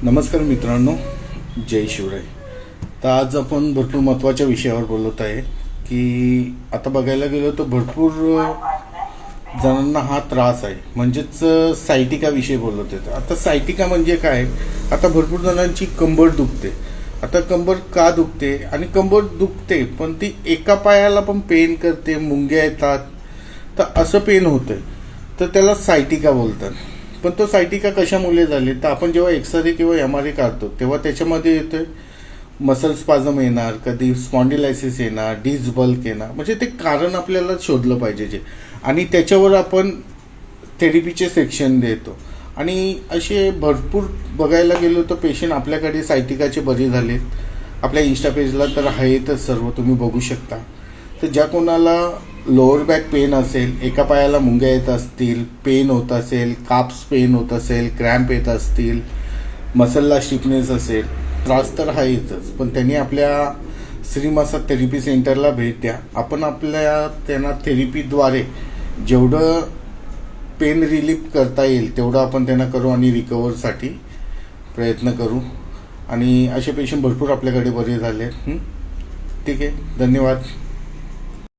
नमस्कार मित्रांनो, जय शिवराय. तर आज आपण भरपूर महत्त्वाच्या विषयावर बोलत आहे की आता बघायला गेलो तर भरपूर जणांना हा त्रास आहे, म्हणजेच सायटिका विषयी बोलत आहे. आता सायटिका म्हणजे काय? आता भरपूर जणांची कंबर दुखते. आता कंबर का दुखते? आणि कंबर दुखते पण ती एका पायाला पण पेन करते, मुंग्या येतात, तर असं पेन होतंय, तर त्याला सायटिका बोलतात. पण तो सायटिका कशामुळे झाले? तर आपण जेव्हा एक्सरे किंवा MRI काढतो तेव्हा त्याच्यामध्ये येतं मसल स्पाझम येणार, कधी स्पॉन्डिलायसिस येणार, डिस्क बल्क येणार, म्हणजे ते कारण आपल्याला शोधलं पाहिजे जे, आणि त्याच्यावर आपण थेरपीचे सेक्शन देतो. आणि असे भरपूर बघायला गेलो तर पेशंट आपल्याकडे सायटिकाचे बरे झालेत. आपल्या इंस्टा पेजला तर आहेतच सर्व, तुम्ही बघू शकता. तर ज्या कोणाला लोअर बॅक पेन असेल, एका पायाला मुंग्या येत असतील, पेन होत असेल, काप्स पेन होत असेल, क्रॅम्प येत असतील, मसलला स्टिफनेस असेल, त्रास तर आहेतच, पण त्यांनी आपल्या श्री मसाज थेरपी सेंटरला भेट द्या. आपण त्यांना थेरपीद्वारे जेवढं पेन रिलीफ करता येईल तेवढं आपण त्यांना करू आणि रिकव्हरसाठी प्रयत्न करू. आणि असे पेशंट भरपूर आपल्याकडे बरे झाले. ठीक आहे, धन्यवाद.